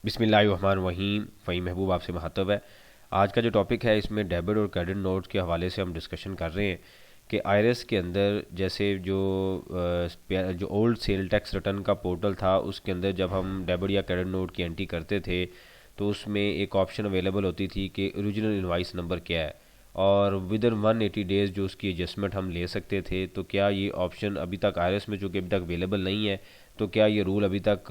बिस्मिल्लाहिर्रहमानिर्रहीम। फ़हीम महबूब आपसे मुखातब है। आज का जो टॉपिक है इसमें डेबिट और क्रेडिट नोट्स के हवाले से हम डिस्कशन कर रहे हैं कि आईआरएस के अंदर जैसे जो ओल्ड सेल टैक्स रिटर्न का पोर्टल था उसके अंदर जब हम डेबिट या क्रेडिट नोट की एंट्री करते थे तो उसमें एक ऑप्शन अवेलेबल होती थी कि ओरिजिनल इनवाइस नंबर क्या है और विद इन 180 डेज़ जो उसकी एडजस्टमेंट हम ले सकते थे। तो क्या ये ऑप्शन अभी तक आईआरएस में चूँकि अभी तक अवेलेबल नहीं है, तो क्या ये रूल अभी तक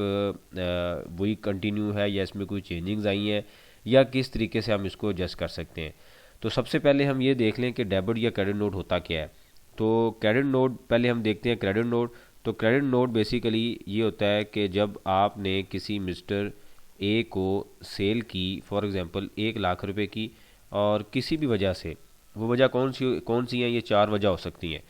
वही कंटिन्यू है या इसमें कोई चेंजिंग्स आई हैं या किस तरीके से हम इसको एडजस्ट कर सकते हैं। तो सबसे पहले हम ये देख लें कि डेबिट या क्रेडिट नोट होता क्या है। तो क्रेडिट नोट पहले हम देखते हैं। क्रेडिट नोट, तो क्रेडिट नोट बेसिकली ये होता है कि जब आपने किसी मिस्टर ए को सेल की, फॉर एग्जांपल 1 लाख रुपए की, और किसी भी वजह से, वो वजह कौन सी हैं, ये 4 वजह हो सकती हैं।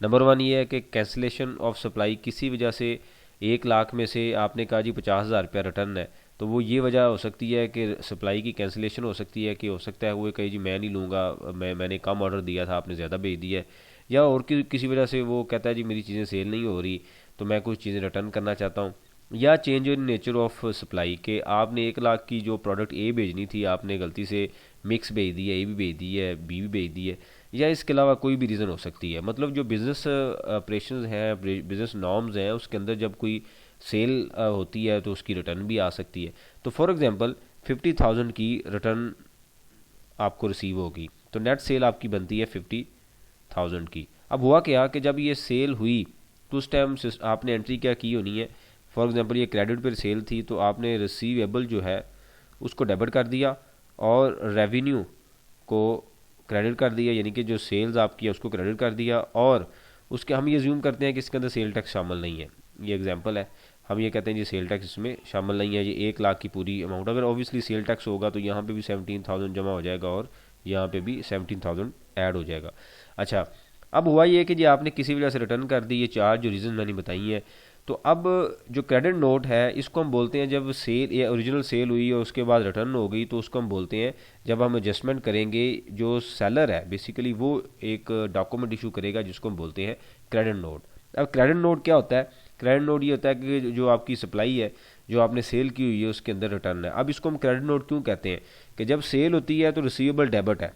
नंबर 1 ये है कि कैंसिलेशन ऑफ सप्लाई, किसी वजह से 1 लाख में से आपने कहा जी 50,000 रुपया रिटर्न है, तो वो ये वजह हो सकती है कि सप्लाई की कैंसिलेशन हो सकती है, कि हो सकता है वो कहे जी मैं नहीं लूँगा, मैंने कम ऑर्डर दिया था, आपने ज़्यादा भेज दिया है। या और किसी वजह से वो कहता है जी मेरी चीज़ें सेल नहीं हो रही, तो मैं कुछ चीज़ें रिटर्न करना चाहता हूँ। या change in nature of supply, के आपने 1 लाख की जो प्रोडक्ट ए भेजनी थी आपने गलती से मिक्स भेज दी है, ए भी भेज दी है, बी भी भेज दी है, या इसके अलावा कोई भी रीज़न हो सकती है। मतलब जो बिज़नेस ऑपरेशंस हैं, बिज़नेस नॉर्म्स हैं, उसके अंदर जब कोई सेल होती है तो उसकी रिटर्न भी आ सकती है। तो फॉर एग्जांपल 50,000 की रिटर्न आपको रिसीव होगी, तो नेट सेल आपकी बनती है 50,000 की। अब हुआ क्या कि जब ये सेल हुई तो उस टाइम आपने एंट्री क्या की होनी है। फॉर एग्जांपल ये क्रेडिट पर सेल थी, तो आपने रिसीवेबल जो है उसको डेबिट कर दिया और रेवेन्यू को क्रेडिट कर दिया, यानी कि जो सेल्स आपकी है उसको क्रेडिट कर दिया। और उसके हम ये ज्यूम करते हैं कि इसके अंदर सेल टैक्स शामिल नहीं है। ये एग्जांपल है, हम ये कहते हैं जी सेल टैक्स इसमें शामिल नहीं है, ये 1 लाख की पूरी अमाउंट। अगर ऑब्वियसली सेल टैक्स होगा तो यहाँ पे भी 17,000 जमा हो जाएगा और यहाँ पे भी 17,000 ऐड हो जाएगा। अच्छा, अब हुआ ये कि जी आपने किसी वजह से रिटर्न कर दी, ये 4 जो रीज़न मैंने बताई हैं। तो अब जो क्रेडिट नोट है इसको हम बोलते हैं जब सेल या ओरिजिनल सेल हुई और उसके बाद रिटर्न हो गई, तो उसको हम बोलते हैं, जब हम एडजस्टमेंट करेंगे, जो सेलर है बेसिकली वो एक डॉक्यूमेंट इशू करेगा जिसको हम बोलते हैं क्रेडिट नोट। अब क्रेडिट नोट क्या होता है? क्रेडिट नोट ये होता है कि जो आपकी सप्लाई है, जो आपने सेल की हुई है, उसके अंदर रिटर्न है। अब इसको हम क्रेडिट नोट क्यों कहते हैं कि जब सेल होती है तो रिसीवेबल डेबिट है,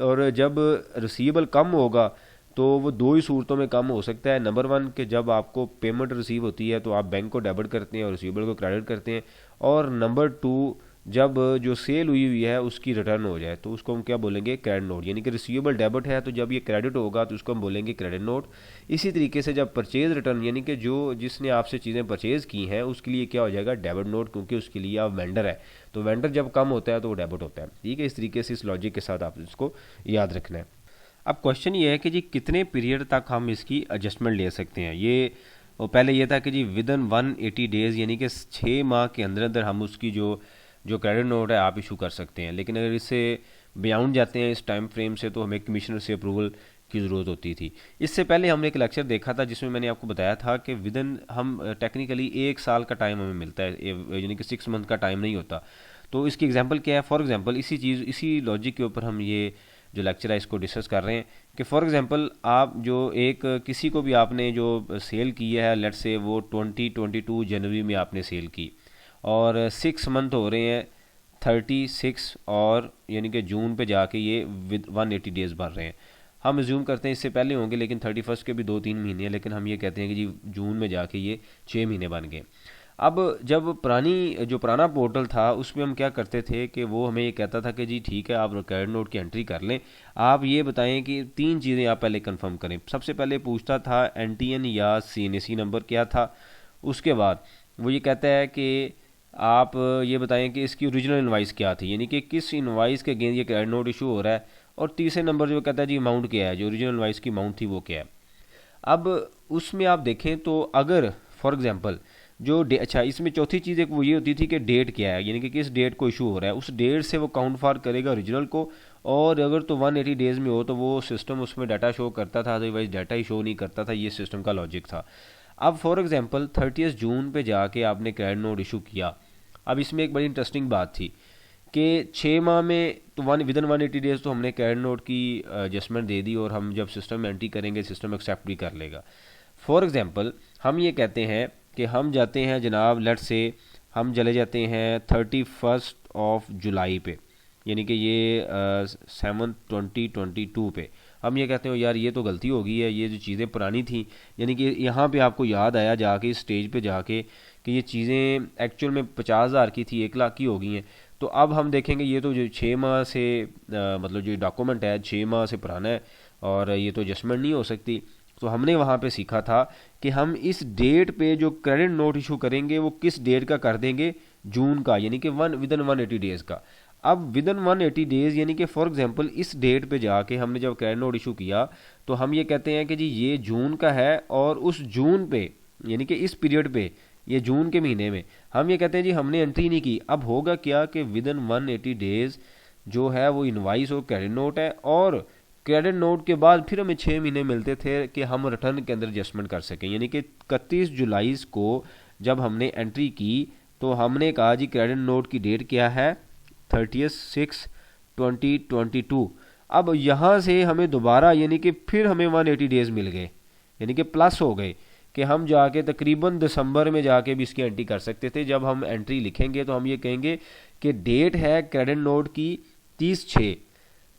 और जब रिसीवेबल कम होगा तो वो 2 ही सूरतों में कम हो सकता है। नंबर 1 कि जब आपको पेमेंट रिसीव होती है तो आप बैंक को डेबिट करते हैं और रिसीवेबल को क्रेडिट करते हैं। और नंबर 2, जब जो सेल हुई हुई है उसकी रिटर्न हो जाए तो उसको हम क्या बोलेंगे? Credit note. यानी कि रिसीवेबल डेबिट है तो जब ये क्रेडिट होगा तो उसको हम बोलेंगे क्रेडिट नोट। इसी तरीके से जब परचेज रिटर्न, यानी कि जो जिसने आपसे चीज़ें परचेज की हैं उसके लिए क्या हो जाएगा? डेबिट नोट, क्योंकि उसके लिए आप वेंडर है। तो वेंडर जब कम होता है तो वो डेबिट होता है। ठीक है, इस तरीके से इस लॉजिक के साथ आप इसको याद रखना है। अब क्वेश्चन ये है कि जी कितने पीरियड तक हम इसकी एडजस्टमेंट ले सकते हैं। ये वो पहले ये था कि जी विद इन 180 डेज़, यानी कि 6 माह के अंदर अंदर हम उसकी जो जो क्रेडिट नोट है आप इशू कर सकते हैं। लेकिन अगर इससे बियॉन्ड जाते हैं इस टाइम फ्रेम से तो हमें कमिश्नर से अप्रूवल की ज़रूरत होती थी। इससे पहले हमने एक लेक्चर देखा था जिसमें मैंने आपको बताया था कि विद इन हम टेक्निकली 1 साल का टाइम हमें मिलता है, यानी कि 6 मंथ का टाइम नहीं होता। तो इसकी एग्जांपल क्या है? फॉर एग्जांपल इसी लॉजिक के ऊपर हम ये जो लेक्चर है इसको डिस्कस कर रहे हैं कि फॉर एग्जांपल आप जो एक किसी को भी आपने जो सेल की है, लेट से वो 2022 जनवरी में आपने सेल की, और 6 मंथ हो रहे हैं, 36 और यानी कि जून पे जाके ये विद 180 डेज़ भर रहे हैं। हम एज्यूम करते हैं इससे पहले होंगे, लेकिन 31 के भी 2-3 महीने हैं, लेकिन हम ये कहते हैं कि जी जून में जाके ये 6 महीने बन गए। अब जब जो पुराना पोर्टल था उसमें हम क्या करते थे कि वो हमें ये कहता था कि जी ठीक है आप क्रेडिट नोट की एंट्री कर लें, आप ये बताएं कि 3 चीज़ें आप पहले कंफर्म करें। सबसे पहले पूछता था एनटीएन या सीएनएसी नंबर क्या था। उसके बाद वो ये कहता है कि आप ये बताएं कि इसकी ओरिजिनल इनवाइस क्या थी, यानी कि किस इनवाइस के अगेंस्ट ये क्रेडिट नोट इशू हो रहा है। और तीसरे नंबर जो कहता है जी अमाउंट क्या है, जो ओरिजिनल इनवाइस की अमाउंट थी वो क्या है। अब उसमें आप देखें तो अगर फॉर एग्जांपल अच्छा, इसमें चौथी चीज़ एक वो ये होती थी कि डेट क्या है, यानी कि किस डेट को इशू हो रहा है, उस डेट से वो काउंट फॉर करेगा ओरिजिनल को। और अगर तो 180 डेज़ में हो तो वो सिस्टम उसमें डाटा शो करता था, अदरवाइज डाटा ही शो नहीं करता था। ये सिस्टम का लॉजिक था। अब फॉर एग्जांपल 30 जून पे जाके आपने क्रेडिट नोट इशू किया। अब इसमें एक बड़ी इंटरेस्टिंग बात थी कि 6 माह में तो विद इन 180 डेज़ तो हमने क्रेडिट नोट की एडजस्टमेंट दे दी, और हम जब सिस्टम में एंट्री करेंगे सिस्टम एक्सेप्ट भी कर लेगा। फॉर एग्जांपल हम ये कहते हैं कि हम जाते हैं जनाब, लेट से हम चले जाते हैं 31 जुलाई पे, यानी कि ये 7/20/22 पे। हम ये कहते हैं यार ये तो गलती हो गई है, ये जो चीज़ें पुरानी थी, यानी कि यहाँ पे आपको याद आया जाके इस स्टेज पे जाके कि ये चीज़ें एक्चुअल में 50,000 की थी 1 लाख की हो गई हैं। तो अब हम देखेंगे ये तो जो 6 माह से मतलब जो डॉक्यूमेंट है 6 माह से पुराना है और ये तो एडजस्टमेंट नहीं हो सकती। तो हमने वहाँ पे सीखा था कि हम इस डेट पे जो क्रेडिट नोट इशू करेंगे वो किस डेट का कर देंगे, जून का, यानी कि विदिन 180 डेज़ का। अब विदिन 180 डेज़ यानी कि फॉर एग्जांपल इस डेट पे जाके हमने जब क्रेडिट नोट इशू किया तो हम ये कहते हैं कि जी ये जून का है और उस जून पे यानी कि इस पीरियड पे, ये जून के महीने में हम ये कहते हैं जी हमने एंट्री नहीं की। अब होगा क्या कि विदिन 180 डेज़ जो है वो इनवाइस और क्रेडिट नोट है, और क्रेडिट नोट के बाद फिर हमें 6 महीने मिलते थे कि हम रिटर्न के अंदर एडजस्टमेंट कर सकें। यानी कि 31 जुलाई को जब हमने एंट्री की तो हमने कहा जी क्रेडिट नोट की डेट क्या है, 30/6/2022। अब यहाँ से हमें दोबारा यानी कि फिर हमें 180 डेज़ मिल गए, यानी कि प्लस हो गए कि हम जाके तकरीबन दिसंबर में जाके भी इसकी एंट्री कर सकते थे। जब हम एंट्री लिखेंगे तो हम ये कहेंगे कि डेट है क्रेडिट नोट की 30/6,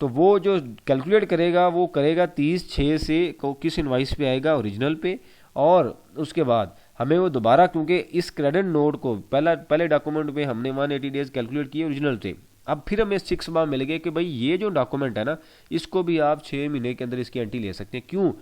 तो वो जो कैलकुलेट करेगा वो करेगा 30/6 से किस इनवाइस पे आएगा, ओरिजिनल पे। और उसके बाद हमें वो दोबारा, क्योंकि इस क्रेडिट नोट को पहले डॉक्यूमेंट में हमने 180 डेज कैलकुलेट किए ओरिजिनल से, अब फिर हमें 6 माह मिल गए कि भाई ये जो डॉक्यूमेंट है ना इसको भी आप 6 महीने के अंदर इसकी एंट्री ले सकते हैं। क्यों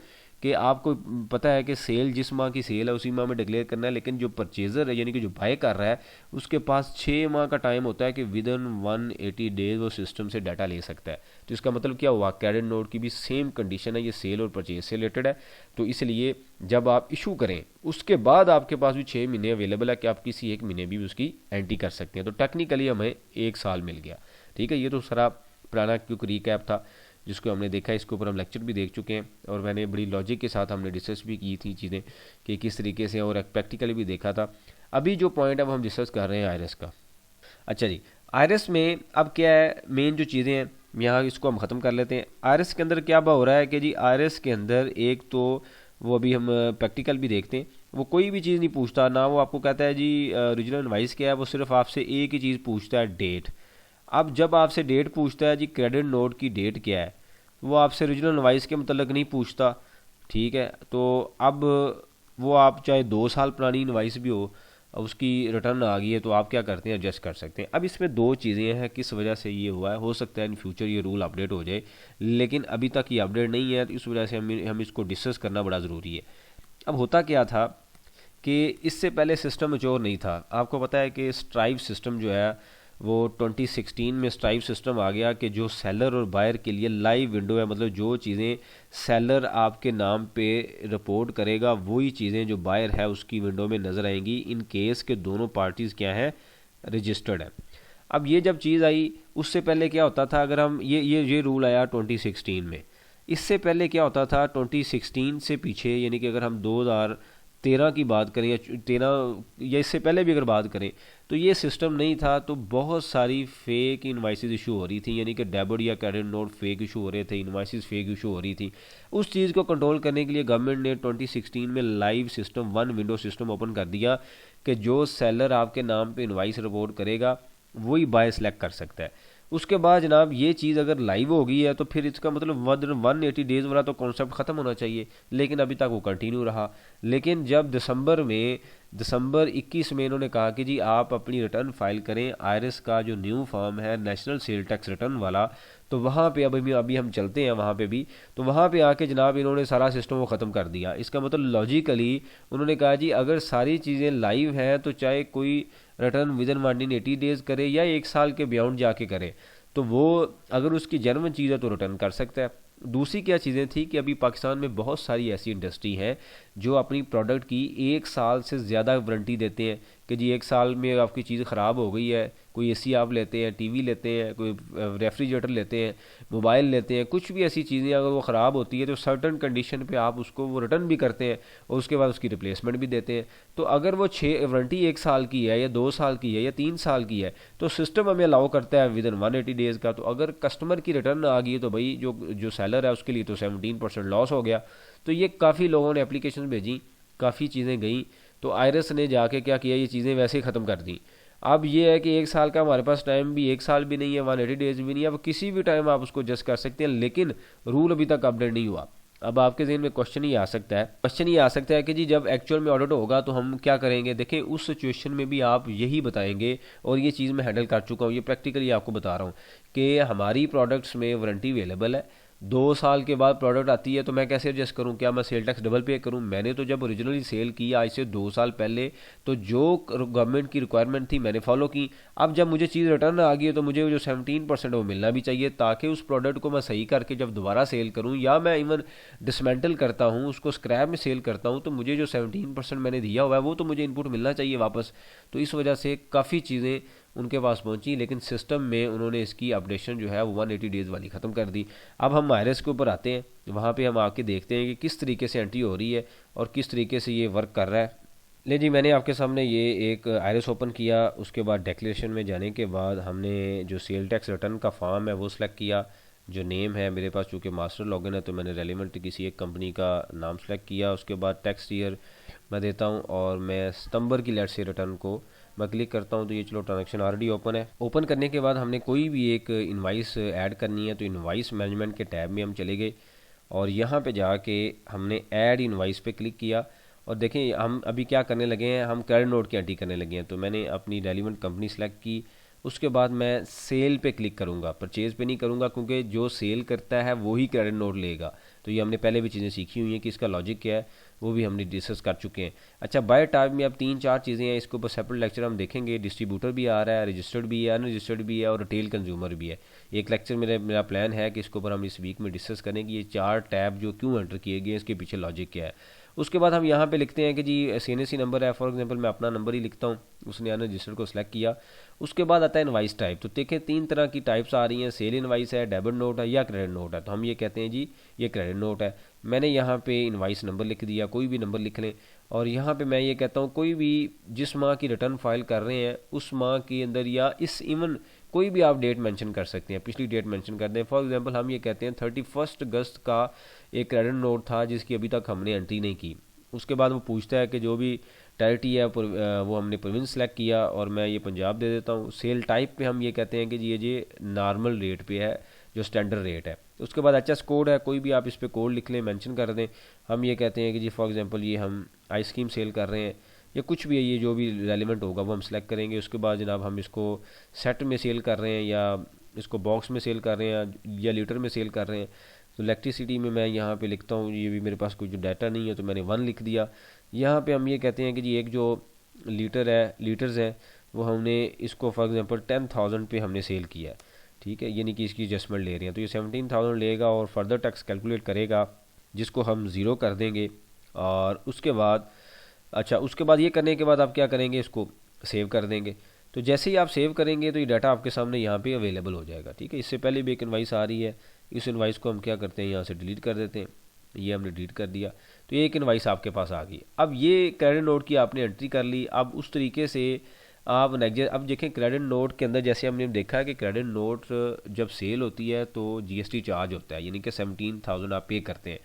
कि आपको पता है कि सेल जिस माह की सेल है उसी माह में डिक्लेयर करना है, लेकिन जो परचेजर है यानी कि जो बाय कर रहा है उसके पास 6 माह का टाइम होता है कि विद इन 180 डेज वो सिस्टम से डाटा ले सकता है। तो इसका मतलब क्या हुआ, क्रेडिट नोट की भी सेम कंडीशन है, ये सेल और परचेज से रिलेटेड है। तो इसलिए जब आप इशू करें उसके बाद आपके पास भी 6 महीने अवेलेबल है कि आप किसी एक महीने भी उसकी एंट्री कर सकते हैं। तो टेक्निकली हमें 1 साल मिल गया। ठीक है, ये तो सारा पुराना क्योंकि रिकैप था जिसको हमने देखा, इसके ऊपर हम लेक्चर भी देख चुके हैं और मैंने बड़ी लॉजिक के साथ हमने डिस्कस भी की थी चीज़ें कि किस तरीके से, और प्रैक्टिकली भी देखा था। अभी जो पॉइंट अब हम डिस्कस कर रहे हैं आईआरएस का। अच्छा जी, आईआरएस में अब क्या है, मेन जो चीज़ें हैं यहाँ इसको हम ख़त्म कर लेते हैं। आईआरएस के अंदर क्या हो रहा है कि जी आईआरएस के अंदर एक तो वो अभी हम प्रैक्टिकल भी देखते हैं, वो कोई भी चीज़ नहीं पूछता ना, वो आपको कहता है जी ओरिजिनल इनवाइस क्या है, वो सिर्फ आपसे एक ही चीज़ पूछता है, डेट। अब जब आपसे डेट पूछता है जी क्रेडिट नोट की डेट क्या है, वो आपसे ओरिजिनल इनवाइस के मतलब नहीं पूछता। ठीक है, तो अब वो आप चाहे 2 साल पुरानी इनवाइस भी हो, उसकी रिटर्न आ गई है तो आप क्या करते हैं, एडजस्ट कर सकते हैं। अब इसमें दो चीज़ें हैं किस वजह से ये हुआ है, हो सकता है इन फ्यूचर ये रूल अपडेट हो जाए, लेकिन अभी तक ये अपडेट नहीं है, तो इस वजह से हम इसको डिस्कस करना बड़ा ज़रूरी है। अब होता क्या था कि इससे पहले सिस्टम मैच्योर नहीं था। आपको पता है कि स्ट्राइप सिस्टम जो है वो 2016 में स्ट्राइप सिस्टम आ गया कि जो सेलर और बायर के लिए लाइव विंडो है, मतलब जो चीज़ें सेलर आपके नाम पे रिपोर्ट करेगा वही चीज़ें जो बायर है उसकी विंडो में नज़र आएंगी, इन केस के दोनों पार्टीज़ क्या हैं, रजिस्टर्ड है। अब ये जब चीज़ आई, उससे पहले क्या होता था, अगर हम ये रूल आया 2016 में, इससे पहले क्या होता था 2016 से पीछे, यानी कि अगर हम 2013 की बात करें या 13 या इससे पहले भी अगर बात करें, तो ये सिस्टम नहीं था, तो बहुत सारी फेक इनवाइसेस इशू हो रही थी, यानी कि डेबिट या क्रेडिट नोट फेक इशू हो रहे थे, इनवाइसेस फेक इशू हो रही थी। उस चीज़ को कंट्रोल करने के लिए गवर्नमेंट ने 2016 में live system, one window system open कर दिया कि जो सेलर आपके नाम पे इनवाइस रिपोर्ट करेगा वही बाय सेलेक्ट कर सकता है। उसके बाद जनाब ये चीज़ अगर लाइव हो गई है तो फिर इसका मतलब 180 डेज़ वाला तो कॉन्सेप्ट ख़त्म होना चाहिए, लेकिन अभी तक वो कंटिन्यू रहा। लेकिन जब दिसंबर 21 में इन्होंने कहा कि जी आप अपनी रिटर्न फाइल करें, आईआरएस का जो न्यू फॉर्म है नेशनल सेल टैक्स रिटर्न वाला, तो वहाँ पे अभी हम चलते हैं वहाँ पे भी, तो वहाँ पे आके जनाब इन्होंने सारा सिस्टम वो ख़त्म कर दिया। इसका मतलब लॉजिकली उन्होंने कहा जी अगर सारी चीज़ें लाइव हैं तो चाहे कोई रिटर्न विद इन 180 डेज़ करे या 1 साल के बियॉन्ड जाके करे, तो वो अगर उसकी जेन्युइन चीज़ है तो रिटर्न कर सकता है। दूसरी क्या चीज़ें थी कि अभी पाकिस्तान में बहुत सारी ऐसी इंडस्ट्री है जो अपनी प्रोडक्ट की 1 साल से ज़्यादा वारंटी देते हैं कि जी 1 साल में आपकी चीज़ ख़राब हो गई है, कोई एसी आप लेते हैं, टीवी लेते हैं, कोई रेफ्रिजरेटर लेते हैं, मोबाइल लेते हैं, कुछ भी ऐसी चीज़ें अगर वो ख़राब होती है तो सर्टन कंडीशन पे आप उसको वो रिटर्न भी करते हैं और उसके बाद उसकी रिप्लेसमेंट भी देते हैं। तो अगर वो वारंटी 1 साल की है या 2 साल की है या 3 साल की है तो सिस्टम हमें अलाउ करता है विद इन 180 डेज़ का। तो अगर कस्टमर की रिटर्न आ गई तो भाई जो सेलर है उसके लिए तो 17% लॉस हो गया। तो ये काफ़ी लोगों ने एप्लीकेशन भेजी, काफ़ी चीज़ें गई, तो आईआरएस ने जाके क्या किया, ये चीज़ें वैसे ही ख़त्म कर दी। अब ये है कि 1 साल का हमारे पास टाइम भी 1 साल भी नहीं है, 180 डेज भी नहीं है, अब किसी भी टाइम आप उसको एडजस्ट कर सकते हैं, लेकिन रूल अभी तक अपडेट नहीं हुआ। अब आपके जहन में क्वेश्चन ये आ सकता है कि जी जब एक्चुअल में ऑडिट होगा तो हम क्या करेंगे। देखिए उस सिचुएशन में भी आप यही बताएंगे, और ये चीज़ मैं हैंडल कर चुका हूँ, ये प्रैक्टिकली आपको बता रहा हूँ कि हमारी प्रोडक्ट्स में वारंटी अवेलेबल है। 2 साल के बाद प्रोडक्ट आती है तो मैं कैसे एडजस्ट करूं, क्या मैं सेल टैक्स डबल पे करूं। मैंने तो जब ओरिजिनली सेल की आज से 2 साल पहले, तो जो गवर्नमेंट की रिक्वायरमेंट थी मैंने फॉलो की। अब जब मुझे चीज़ रिटर्न आ गई है तो मुझे जो 17% वो मिलना भी चाहिए, ताकि उस प्रोडक्ट को मैं सही करके जब दोबारा सेल करूं, या मैं इवन डिसमेंटल करता हूं उसको स्क्रैप में सेल करता हूं, तो मुझे जो 17% मैंने दिया हुआ है वो तो मुझे इनपुट मिलना चाहिए वापस। तो इस वजह से काफ़ी चीज़ें उनके पास पहुंची, लेकिन सिस्टम में उन्होंने इसकी अपडेशन जो है वो 180 डेज़ वाली ख़त्म कर दी। अब हम वायरस के ऊपर आते हैं, वहाँ पे हम आके देखते हैं कि किस तरीके से एंट्री हो रही है और किस तरीके से ये वर्क कर रहा है। ले जी, मैंने आपके सामने ये एक आयरस ओपन किया, उसके बाद डेक्लेरेशन में जाने के बाद हमने जो सेल टैक्स रिटर्न का फॉर्म है वो सिलेक्ट किया। जो नेम है मेरे पास चूँकि मास्टर लॉगिन है तो मैंने रेलिवेंट किसी एक कंपनी का नाम सेलेक्ट किया। उसके बाद टैक्स ईयर मैं देता हूँ, और मैं सितंबर की लेट से रिटर्न को मैं क्लिक करता हूँ, तो ये चलो ट्रांजैक्शन ऑलरेडी ओपन है। ओपन करने के बाद हमने कोई भी एक इनवाइस ऐड करनी है, तो इनवाइस मैनेजमेंट के टैब में हम चले गए और यहाँ पे जाके हमने ऐड इनवाइस पे क्लिक किया। और देखें हम अभी क्या करने लगे हैं, हम क्रेडिट नोट की एंट्री करने लगे हैं। तो मैंने अपनी रेलिवेंट कंपनी सेलेक्ट की, उसके बाद मैं सेल पे क्लिक करूँगा, परचेज़ पे नहीं करूँगा, क्योंकि जो सेल करता है वो ही क्रेडिट नोट लेगा। तो ये हमने पहले भी चीज़ें सीखी हुई हैं कि इसका लॉजिक क्या है, वो भी हमने डिस्कस कर चुके हैं। अच्छा, बाय टाइप में अब 3-4 चीज़ें हैं, इसके ऊपर सेपरेट लेक्चर हम देखेंगे। डिस्ट्रीब्यूटर भी आ रहा है, रजिस्टर्ड भी है, अनरजिस्टर्ड भी है, और रिटेल कंज्यूमर भी है। एक लेक्चर मेरा प्लान है कि इसके ऊपर हम इस वीक में डिस्कस करें कि ये 4 टैब जो क्यों एंटर किए गए, इसके पीछे लॉजिक क्या है। उसके बाद हम यहाँ पे लिखते हैं कि जी CNSE नंबर है, फॉर एग्जांपल मैं अपना नंबर ही लिखता हूँ। उसने अनरजिस्टर्ड को सिलेक्ट किया। उसके बाद आता है इनवाइस टाइप। तो देखें 3 तरह की टाइप्स आ रही हैं, सेल इनवाइस है, डेबिट नोट है, या क्रेडिट नोट है। तो हम ये कहते हैं जी ये क्रेडिट नोट है। मैंने यहाँ पे इनवाइस नंबर लिख दिया, कोई भी नंबर लिख लें। और यहाँ पे मैं ये कहता हूँ कोई भी जिस माह की रिटर्न फाइल कर रहे हैं उस माह के अंदर, या इस इवन कोई भी आप डेट मेंशन कर सकते हैं, पिछली डेट मेंशन कर दें। फॉर एग्जांपल हम ये कहते हैं 31 अगस्त का एक क्रेडिट नोट था जिसकी अभी तक हमने एंट्री नहीं की। उसके बाद वो पूछता है कि जो भी टेरिटरी है वो हमने प्रोविंस सेलेक्ट किया, और मैं ये पंजाब दे देता हूँ। सेल टाइप पे हम ये कहते हैं कि जी ये नॉर्मल रेट पे है, जो स्टैंडर्ड रेट है। उसके बाद HS कोड है, कोई भी आप इस पर कोड लिख लें, मेंशन कर दें। हम ये कहते हैं कि जी फॉर एग्जांपल ये हम आइसक्रीम सेल कर रहे हैं, या कुछ भी है, ये जो भी रेलिवेंट होगा वो हम सेलेक्ट करेंगे। उसके बाद जनाब हम इसको सेट में सेल कर रहे हैं, या इसको बॉक्स में सेल कर रहे हैं, या लीटर में सेल कर रहे हैं। तो इलेक्ट्रिसिटी में मैं यहाँ पे लिखता हूँ, ये भी मेरे पास कोई जो डाटा नहीं है तो मैंने 1 लिख दिया। यहाँ पे हम ये कहते हैं कि जी एक जो लीटर्स है वो हमने इसको फॉर एग्जांपल 10,000 पे हमने सेल किया है, ठीक है, यानी कि इसकी एडजस्टमेंट ले रहे हैं। तो ये 17,000 लेगा और फर्दर टैक्स कैलकुलेट करेगा, जिसको हम ज़ीरो कर देंगे। और उसके बाद अच्छा, उसके बाद ये करने के बाद आप क्या करेंगे, इसको सेव कर देंगे। तो जैसे ही आप सेव करेंगे तो ये डाटा आपके सामने यहाँ पे अवेलेबल हो जाएगा, ठीक है। इससे पहले भी एक इनवाइस आ रही है, इस इनवाइस को हम क्या करते हैं, यहाँ से डिलीट कर देते हैं। ये हमने डिलीट कर दिया, तो ये एक इनवाइस आपके पास आ गई। अब ये क्रेडिट नोट की आपने एंट्री कर ली। अब उस तरीके से आप नेक्स्ट, अब देखें क्रेडिट नोट के अंदर जैसे हमने देखा है कि क्रेडिट नोट जब सेल होती है तो GST चार्ज होता है, यानी कि 17,000 आप पे करते हैं।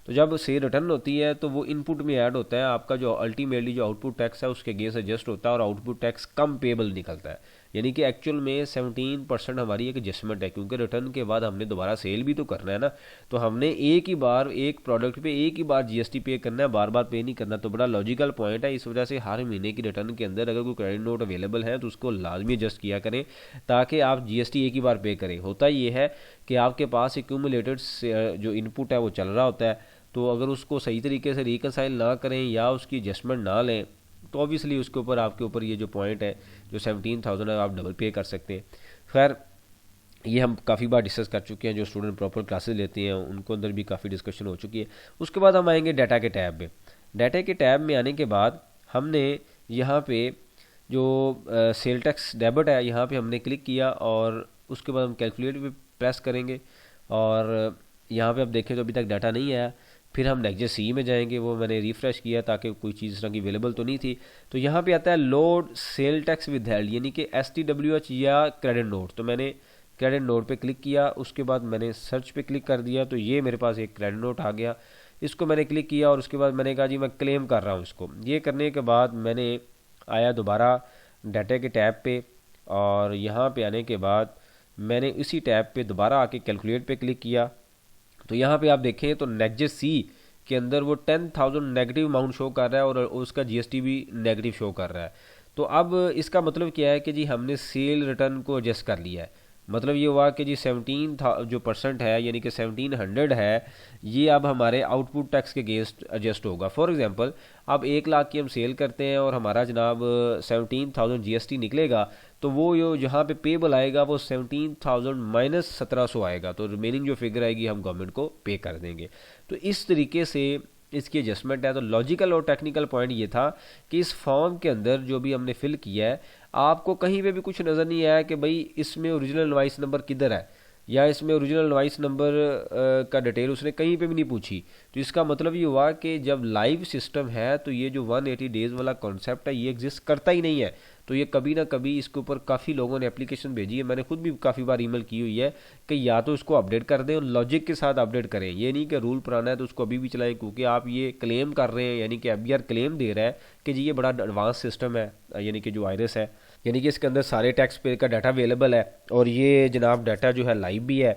तो जब सेल रिटर्न होती है तो वो इनपुट में ऐड होता है, आपका जो अल्टीमेटली जो आउटपुट टैक्स है उसके अगेंस्ट एडजस्ट होता है, और आउटपुट टैक्स कम पेबल निकलता है। यानी कि एक्चुअल में 17% हमारी एक एडजस्टमेंट है, क्योंकि रिटर्न के बाद हमने दोबारा सेल भी तो करना है ना। तो हमने एक ही बार एक प्रोडक्ट पे एक ही बार GST पे करना है, बार बार पे नहीं करना। तो बड़ा लॉजिकल पॉइंट है। इस वजह से हर महीने की रिटर्न के अंदर अगर कोई क्रेडिट नोट अवेलेबल है तो उसको लाजमी एडजस्ट किया करें, ताकि आप GST एक ही बार पे करें। होता ये है कि आपके पास एक्यूमुलेटेड जो इनपुट है वो चल रहा होता है, तो अगर उसको सही तरीके से रिकनसाइल ना करें या उसकी एडजस्टमेंट ना लें तो ऑब्वियसली उसके ऊपर आपके ऊपर ये जो पॉइंट है जो 17,000 है आप डबल पे कर सकते हैं। खैर ये हम काफ़ी बार डिस्कस कर चुके हैं, जो स्टूडेंट प्रॉपर क्लासेस लेते हैं उनको अंदर भी काफ़ी डिस्कशन हो चुकी है। उसके बाद हम आएंगे डाटा के टैब में। डाटा के टैब में आने के बाद हमने यहाँ पे जो सेल टैक्स डेबिट है यहाँ पे हमने क्लिक किया, और उसके बाद हम कैलकुलेट पे प्रेस करेंगे। और यहाँ पे आप देखें तो अभी तक डाटा नहीं आया। फिर हम नेक्स्ट सी में जाएंगे, वो मैंने रिफ़्रेश किया ताकि कोई चीज़ इस तरह की अवेलेबल तो नहीं थी। तो यहाँ पे आता है load sale tax with held, यानी कि STWH या क्रेडिट नोट। तो मैंने क्रेडिट नोट पे क्लिक किया, उसके बाद मैंने सर्च पे क्लिक कर दिया, तो ये मेरे पास एक क्रेडिट नोट आ गया। इसको मैंने क्लिक किया और उसके बाद मैंने कहा जी मैं क्लेम कर रहा हूँ इसको। ये करने के बाद मैंने आया दोबारा डाटा के टैब पे, और यहाँ पे आने के बाद मैंने इसी टैब पे दोबारा आके कैलकुलेट पे क्लिक किया। तो यहाँ पे आप देखें तो नेक्जेस सी के अंदर वो 10,000 नेगेटिव अमाउंट शो कर रहा है और उसका जीएसटी भी नेगेटिव शो कर रहा है। तो अब इसका मतलब क्या है कि जी हमने सेल रिटर्न को एडजस्ट कर लिया है। मतलब ये हुआ कि जी 17 था जो परसेंट है, यानी कि 1700 है, ये अब हमारे आउटपुट टैक्स के अगेंस्ट एडजस्ट होगा। फॉर एग्जांपल अब 1 लाख की हम सेल करते हैं और हमारा जनाब 17,000 जीएसटी निकलेगा, तो वो जो जहाँ पे पेबल आएगा वो 17,000 माइनस 1700 आएगा, तो रिमेनिंग जो फिगर आएगी हम गवर्नमेंट को पे कर देंगे। तो इस तरीके से इसकी एडजस्टमेंट है। तो लॉजिकल और टेक्निकल पॉइंट ये था कि इस फॉर्म के अंदर जो भी हमने फिल किया है, आपको कहीं पे भी कुछ नज़र नहीं आया कि भाई इसमें ओरिजिनल इनवॉइस नंबर किधर है, या इसमें ओरिजिनल इनवॉइस नंबर का डिटेल उसने कहीं पे भी नहीं पूछी। तो इसका मतलब ये हुआ कि जब लाइव सिस्टम है तो ये जो 180 डेज़ वाला कॉन्सेप्ट है ये एग्जिस्ट करता ही नहीं है। तो ये कभी ना कभी इसके ऊपर काफ़ी लोगों ने एप्लीकेशन भेजी है, मैंने खुद भी काफ़ी बार ईमेल की हुई है कि या तो इसको अपडेट कर दें और लॉजिक के साथ अपडेट करें। ये नहीं कि रूल पुराना है तो उसको अभी भी चलाएं, क्योंकि आप ये क्लेम कर रहे हैं, यानी कि एफबीआर क्लेम दे रहा है कि जी ये बड़ा एडवांस सिस्टम है, यानी कि जो आयरस है, यानी कि इसके अंदर सारे टैक्स पे का डाटा अवेलेबल है और ये जनाब डाटा जो है लाइव भी है।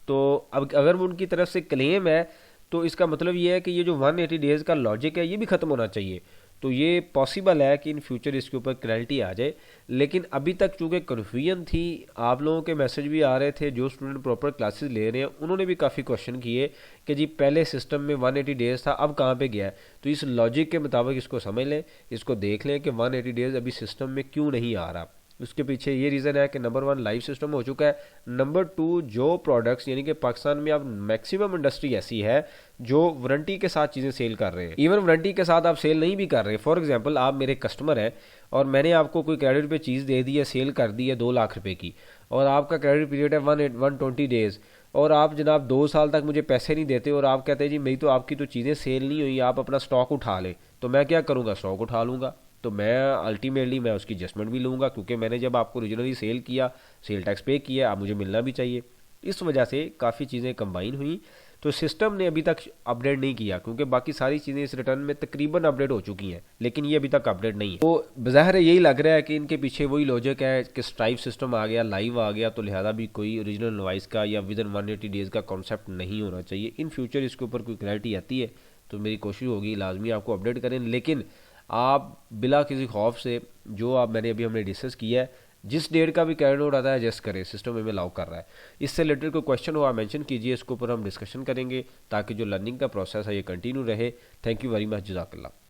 तो अब अगर वो उनकी तरफ से क्लेम है तो इसका मतलब ये है कि ये जो 180 डेज़ का लॉजिक है ये भी ख़त्म होना चाहिए। तो ये पॉसिबल है कि इन फ्यूचर इसके ऊपर क्लैरिटी आ जाए, लेकिन अभी तक चूँकि कन्फ्यूजन थी, आप लोगों के मैसेज भी आ रहे थे, जो स्टूडेंट प्रॉपर क्लासेस ले रहे हैं उन्होंने भी काफ़ी क्वेश्चन किए कि जी पहले सिस्टम में 180 डेज़ था अब कहाँ पे गया है। तो इस लॉजिक के मुताबिक इसको समझ लें, इसको देख लें कि 180 डेज़ अभी सिस्टम में क्यों नहीं आ रहा। उसके पीछे ये रीज़न है कि नंबर 1 लाइव सिस्टम हो चुका है, नंबर 2 जो प्रोडक्ट्स, यानी कि पाकिस्तान में अब मैक्सिमम इंडस्ट्री ऐसी है जो वारंटी के साथ चीज़ें सेल कर रहे हैं। इवन वारंटी के साथ आप सेल नहीं भी कर रहे। फॉर एग्जांपल आप मेरे कस्टमर हैं और मैंने आपको कोई क्रेडिट पे चीज़ दे दी है, सेल कर दी है 2 लाख रुपए की, और आपका क्रेडिट पीरियड है 120 डेज़, और आप जनाब 2 साल तक मुझे पैसे नहीं देते और आप कहते हैं जी मेरी तो आपकी तो चीज़ें सेल नहीं हुई, आप अपना स्टॉक उठा लें। तो मैं क्या करूँगा, स्टॉक उठा लूँगा। तो मैं अल्टीमेटली मैं उसकी एडजस्टमेंट भी लूँगा, क्योंकि मैंने जब आपको ओरिजिनली सेल किया, सेल टैक्स पे किया, आप मुझे मिलना भी चाहिए। इस वजह से काफ़ी चीज़ें कंबाइन हुई। तो सिस्टम ने अभी तक अपडेट नहीं किया, क्योंकि बाकी सारी चीज़ें इस रिटर्न में तकरीबन अपडेट हो चुकी हैं, लेकिन ये अभी तक अपडेट नहीं है। तो बज़ाहिर यही लग रहा है कि इनके पीछे वही लॉजिक है कि स्ट्राइप सिस्टम आ गया, लाइव आ गया, तो लिहाजा भी कोई ओरिजिनल इनवॉइस का या विद इन 180 डेज़ का कॉन्सेप्ट नहीं होना चाहिए। इन फ्यूचर इसके ऊपर कोई क्लैरिटी आती है तो मेरी कोशिश होगी लाजमी आपको अपडेट करें, लेकिन आप बिला किसी खौफ से जो आप हमने डिस्कस किया है, जिस डेट का भी कैरेट नोट आता है एडजस्ट करें, सिस्टम में अलाउ कर रहा है। इससे रिलेटेड कोई क्वेश्चन हो आप मेंशन कीजिए, इसके ऊपर हम डिस्कशन करेंगे ताकि जो लर्निंग का प्रोसेस है ये कंटिन्यू रहे। थैंक यू वेरी मच, जज़ाकल्लाह।